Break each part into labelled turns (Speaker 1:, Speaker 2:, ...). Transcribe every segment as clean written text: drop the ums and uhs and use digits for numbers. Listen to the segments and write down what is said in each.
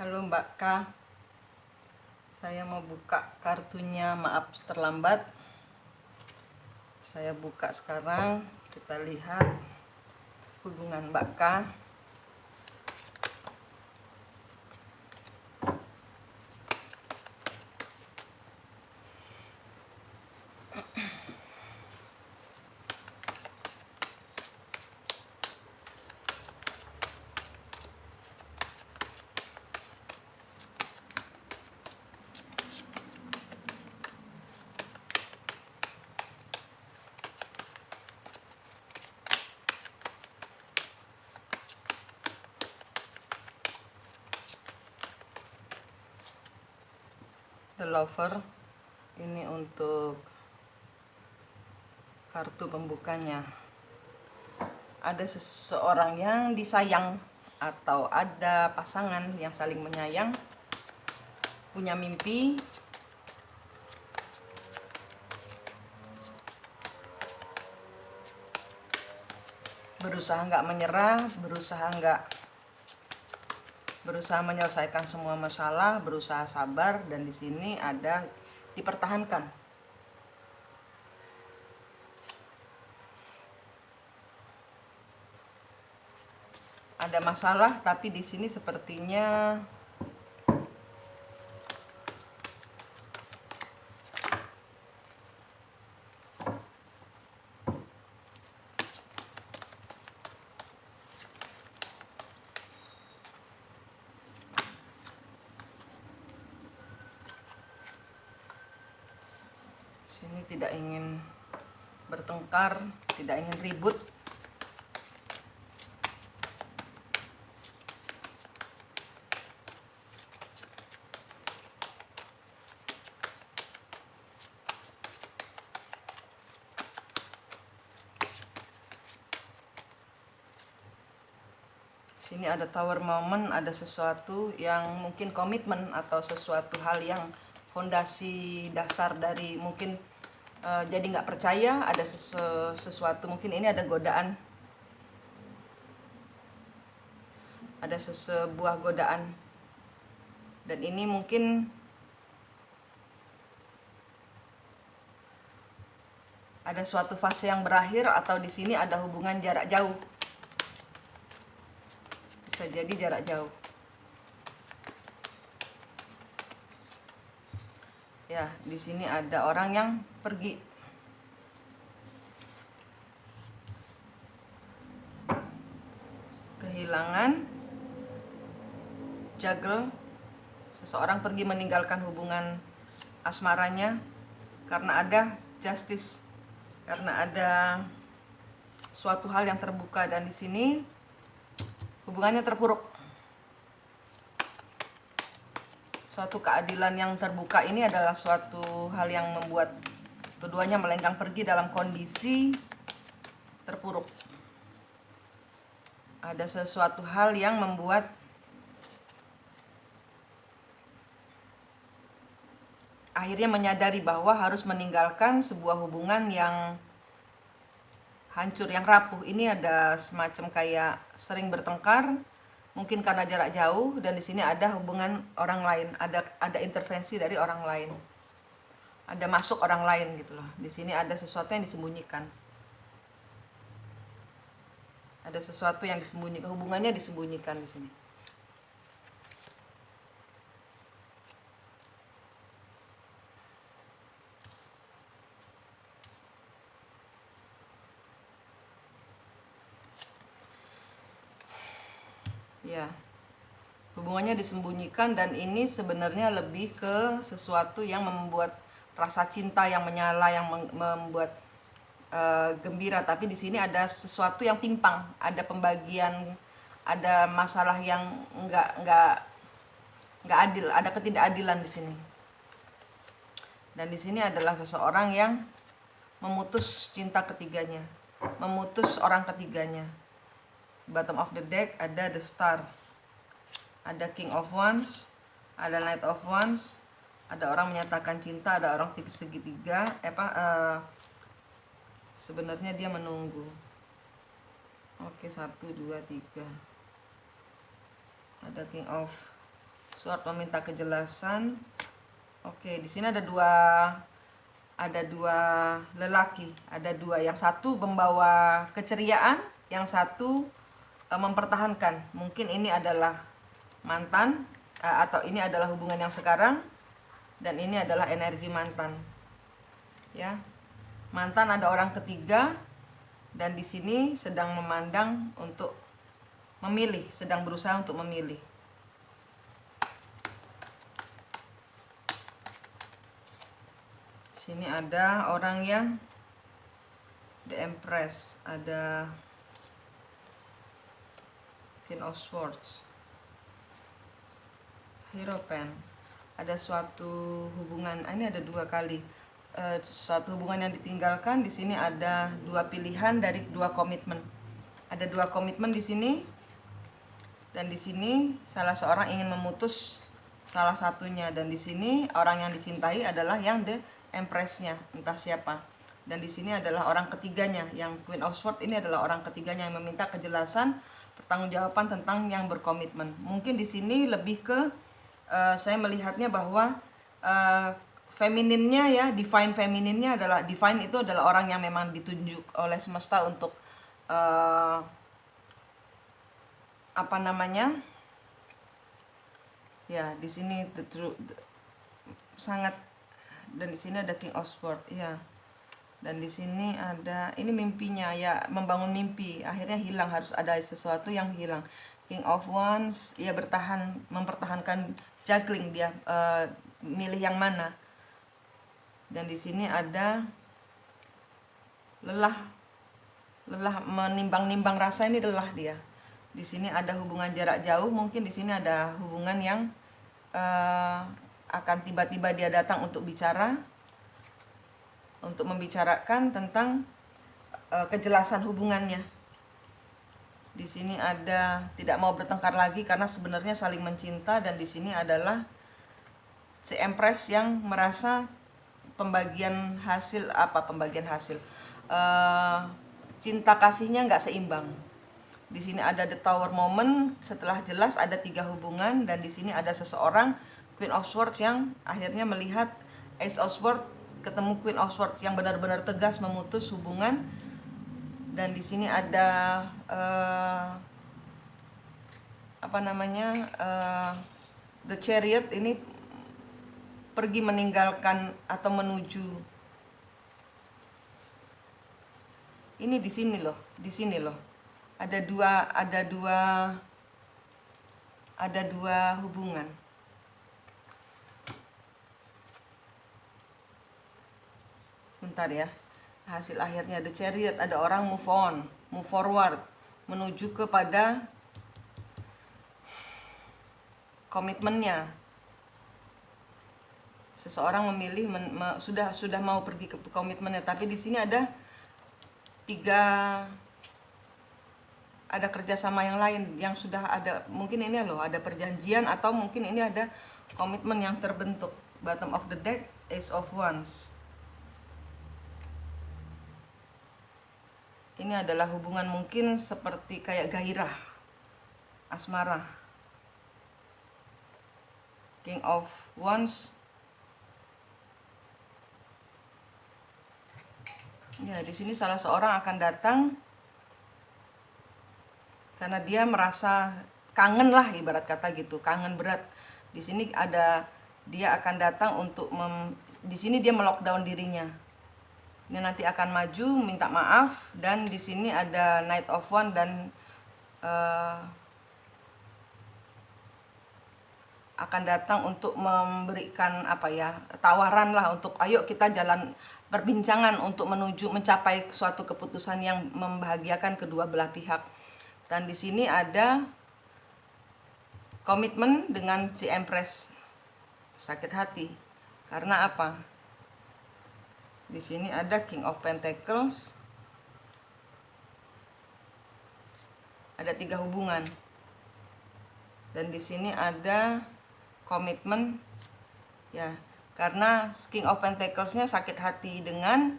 Speaker 1: Halo Mbak K, saya mau buka kartunya, maaf terlambat. Saya buka sekarang, kita lihat hubungan Mbak K. The Lover, ini untuk kartu pembukanya. Ada seseorang yang disayang atau ada pasangan yang saling menyayang, punya mimpi, berusaha nggak menyerah, berusaha menyelesaikan semua masalah, berusaha sabar, dan di sini ada dipertahankan. Ada masalah, tapi di sini sepertinya sini tidak ingin bertengkar, tidak ingin ribut. Sini ada tower moment, ada sesuatu yang mungkin komitmen atau sesuatu hal yang fondasi dasar dari mungkin jadi nggak percaya, ada sesuatu, mungkin ini ada godaan, ada sebuah godaan, dan ini mungkin ada suatu fase yang berakhir, atau di sini ada hubungan jarak jauh. Bisa jadi jarak jauh. Ya, di sini ada orang yang pergi. Kehilangan, juggle. Seseorang pergi meninggalkan hubungan asmaranya karena ada justice, karena ada suatu hal yang terbuka, dan di sini hubungannya terpuruk. Suatu keadilan yang terbuka ini adalah suatu hal yang membuat keduanya melenggang pergi dalam kondisi terpuruk. Ada sesuatu hal yang membuat akhirnya menyadari bahwa harus meninggalkan sebuah hubungan yang hancur, yang rapuh. Ini ada semacam kayak sering bertengkar, mungkin karena jarak jauh, dan di sini ada hubungan orang lain, ada intervensi dari orang lain, ada masuk orang lain gitu loh. Di sini ada sesuatu yang disembunyikan, ada sesuatu yang disembunyikan, hubungannya disembunyikan di sini. Ya, hubungannya disembunyikan, dan ini sebenarnya lebih ke sesuatu yang membuat rasa cinta yang menyala, yang membuat gembira, tapi di sini ada sesuatu yang timpang, ada pembagian, ada masalah yang nggak adil, ada ketidakadilan di sini. Dan di sini adalah seseorang yang memutus cinta ketiganya, memutus orang ketiganya. Bottom of the deck ada the star, ada king of wands, ada knight of wands, ada orang menyatakan cinta, ada orang segitiga, sebenarnya dia menunggu. Oke, 1, 2, 3. Ada king of Sword meminta kejelasan. Oke, di sini ada dua lelaki, ada dua. Yang satu membawa keceriaan, yang satu mempertahankan. Mungkin ini adalah mantan, atau ini adalah hubungan yang sekarang, dan ini adalah energi mantan. Ya, mantan ada orang ketiga, dan di sini sedang memandang untuk memilih, sedang berusaha untuk memilih. Sini ada orang yang The Empress, ada Queen of Swords, Hierophant. Ada suatu hubungan, ini ada dua kali. Suatu hubungan yang ditinggalkan. Di sini ada dua pilihan dari dua komitmen. Ada dua komitmen di sini, dan di sini salah seorang ingin memutus salah satunya, dan di sini orang yang dicintai adalah yang The Empress-nya, entah siapa. Dan di sini adalah orang ketiganya, yang Queen of Swords ini adalah orang ketiganya yang meminta kejelasan, pertanggungjawaban tentang yang berkomitmen. Mungkin di sini lebih ke saya melihatnya bahwa femininnya, ya, divine femininnya adalah, divine itu adalah orang yang memang ditunjuk oleh semesta untuk apa namanya, ya, di sini sangat. Dan di sini ada King of Swords, ya. Dan di sini ada, ini mimpinya, ya, membangun mimpi, akhirnya hilang, harus ada sesuatu yang hilang. King of Wands, ya, mempertahankan, juggling, dia milih yang mana. Dan di sini ada lelah menimbang-nimbang rasa, ini lelah dia. Di sini ada hubungan jarak jauh, mungkin di sini ada hubungan yang akan tiba-tiba dia datang untuk bicara, untuk membicarakan tentang kejelasan hubungannya. Di sini ada tidak mau bertengkar lagi karena sebenarnya saling mencinta, dan di sini adalah si Empress yang merasa pembagian hasil, cinta kasihnya nggak seimbang. Di sini ada the Tower moment, setelah jelas ada 3 hubungan, dan di sini ada seseorang Queen of Swords yang akhirnya melihat Ace of Swords ketemu Queen of Swords yang benar-benar tegas memutus hubungan. Dan di sini ada the Chariot, ini pergi meninggalkan atau menuju. Ini di sini loh. Ada dua hubungan. Sebentar ya. Hasil akhirnya the Chariot, ada orang move on, move forward, menuju kepada komitmennya. Seseorang memilih sudah mau pergi ke komitmennya, tapi di sini ada kerjasama yang lain yang sudah ada. Mungkin ini loh, ada perjanjian, atau mungkin ini ada komitmen yang terbentuk. Bottom of the deck, Ace of Wands. Ini adalah hubungan mungkin seperti kayak gairah, asmara. King of Wands. Ya, di sini salah seorang akan datang karena dia merasa kangen lah, ibarat kata gitu, kangen berat. Di sini ada, dia akan datang untuk di sini dia melockdown dirinya. Ini nanti akan maju minta maaf, dan di sini ada Knight of Wands, dan akan datang untuk memberikan tawaran lah, untuk ayo kita jalan perbincangan untuk mencapai suatu keputusan yang membahagiakan kedua belah pihak. Dan di sini ada komitmen dengan si Empress, sakit hati. Karena apa? Di sini ada King of Pentacles. Ada 3 hubungan. Dan di sini ada komitmen, ya. Karena King of Pentacles-nya sakit hati dengan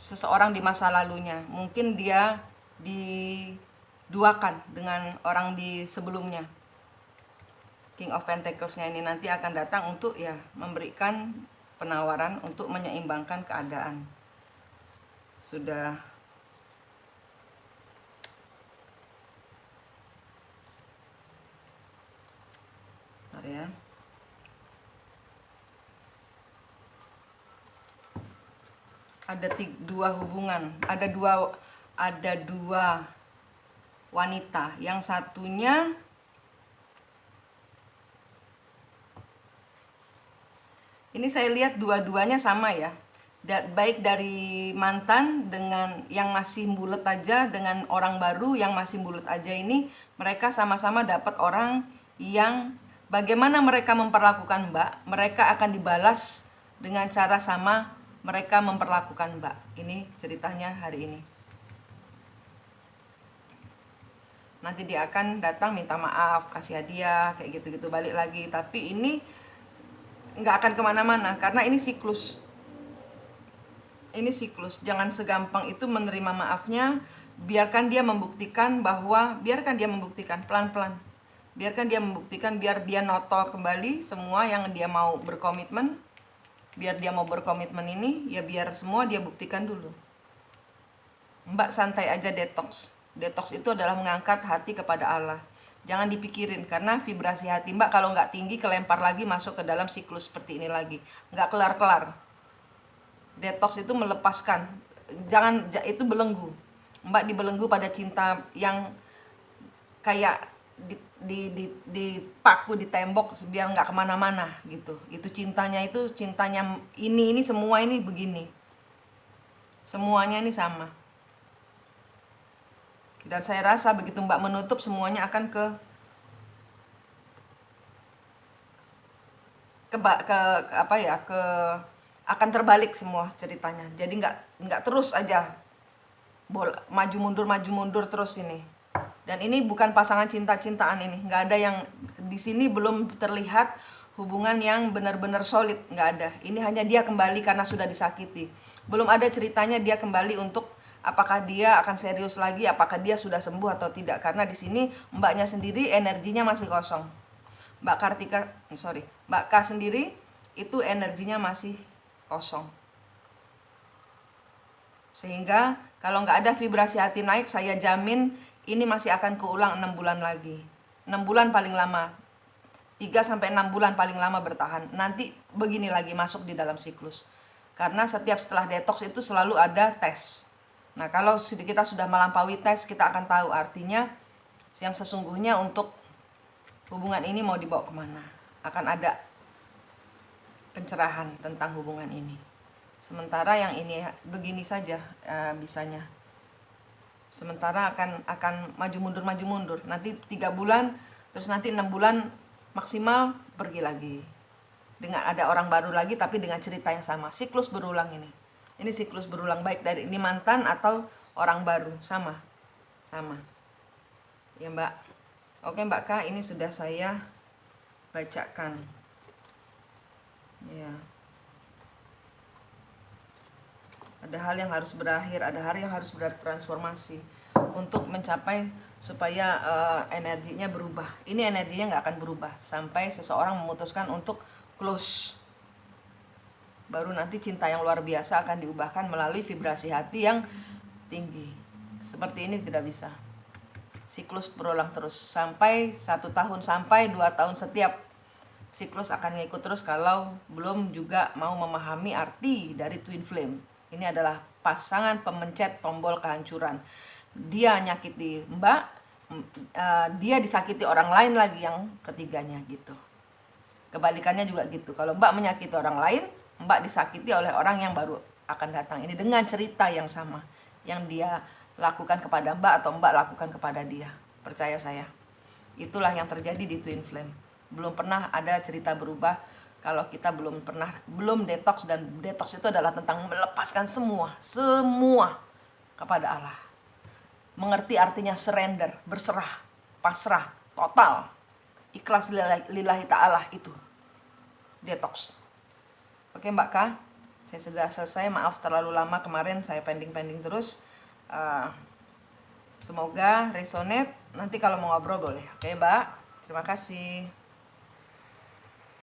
Speaker 1: seseorang di masa lalunya. Mungkin dia diduakan dengan orang di sebelumnya. King of Pentacles-nya ini nanti akan datang untuk ya memberikan penawaran untuk menyeimbangkan keadaan. Sudah bentar ya. Ada dua hubungan, ada dua wanita. Yang satunya ini saya lihat dua-duanya sama ya. Baik dari mantan dengan yang masih bulat aja dengan orang baru yang masih bulat aja, ini mereka sama-sama dapat orang yang bagaimana mereka memperlakukan Mbak, mereka akan dibalas dengan cara sama mereka memperlakukan Mbak. Ini ceritanya hari ini. Nanti dia akan datang minta maaf, kasih hadiah, kayak gitu-gitu, balik lagi. Tapi ini nggak akan kemana-mana karena ini siklus. Ini siklus. Jangan segampang itu menerima maafnya. Biarkan dia membuktikan pelan-pelan. Biarkan dia membuktikan, biar dia noto kembali semua yang dia mau berkomitmen. Biar dia mau berkomitmen ini, ya biar semua dia buktikan dulu. Mbak santai aja detox. Detox itu adalah mengangkat hati kepada Allah. Jangan dipikirin, karena vibrasi hati Mbak kalau nggak tinggi kelempar lagi masuk ke dalam siklus seperti ini lagi. Nggak kelar-kelar. Detox itu melepaskan. Itu belenggu. Mbak dibelenggu pada cinta yang kayak dipaku di tembok biar nggak kemana-mana gitu. Itu cintanya ini semua ini begini, semuanya ini sama. Dan saya rasa begitu Mbak menutup, semuanya akan akan terbalik semua ceritanya. Jadi nggak terus aja maju mundur terus ini. Dan ini bukan pasangan cinta-cintaan, ini nggak ada yang di sini, belum terlihat hubungan yang benar-benar solid, nggak ada. Ini hanya dia kembali karena sudah disakiti. Belum ada ceritanya dia kembali untuk apakah dia akan serius lagi, apakah dia sudah sembuh atau tidak. Karena di sini Mbaknya sendiri energinya masih kosong. Mbak K sendiri itu energinya masih kosong. Sehingga kalau nggak ada vibrasi hati naik, saya jamin ini masih akan keulang 6 bulan lagi. 6 bulan paling lama. 3-6 bulan paling lama bertahan. Nanti begini lagi masuk di dalam siklus. Karena setiap setelah detox itu selalu ada tes. Nah, kalau kita sudah melampaui tes, kita akan tahu artinya yang sesungguhnya untuk hubungan ini mau dibawa kemana. Akan ada pencerahan tentang hubungan ini. Sementara yang ini begini saja bisanya. Sementara akan maju mundur. Nanti 3 bulan, terus nanti 6 bulan maksimal pergi lagi. Dengan ada orang baru lagi tapi dengan cerita yang sama. Siklus berulang ini. Ini siklus berulang, baik dari ini mantan atau orang baru, sama. Ya Mbak. Oke Mbak K, ini sudah saya bacakan. Ya. Ada hal yang harus berakhir, ada hal yang harus bertransformasi untuk mencapai supaya energinya berubah. Ini energinya nggak akan berubah sampai seseorang memutuskan untuk close. Baru nanti cinta yang luar biasa akan diubahkan melalui vibrasi hati yang tinggi. Seperti ini tidak bisa. Siklus berulang terus sampai 1 tahun sampai 2 tahun, setiap siklus akan ngikut terus kalau belum juga mau memahami arti dari twin flame. Ini adalah pasangan pemencet tombol kehancuran. Dia nyakiti Mbak, dia disakiti orang lain lagi yang ketiganya gitu. Kebalikannya juga gitu. Kalau Mbak menyakiti orang lain, Mbak disakiti oleh orang yang baru akan datang. Ini dengan cerita yang sama yang dia lakukan kepada Mbak atau Mbak lakukan kepada dia. Percaya saya. Itulah yang terjadi di twin flame. Belum pernah ada cerita berubah kalau kita belum detox. Dan detox itu adalah tentang melepaskan semua kepada Allah. Mengerti artinya surrender, berserah, pasrah, total, ikhlas lillahi ta'ala, itu detox. Oke Mbak K, saya sudah selesai. Maaf terlalu lama kemarin, saya pending terus. Semoga resonate. Nanti kalau mau ngobrol boleh. Oke Mbak, terima kasih.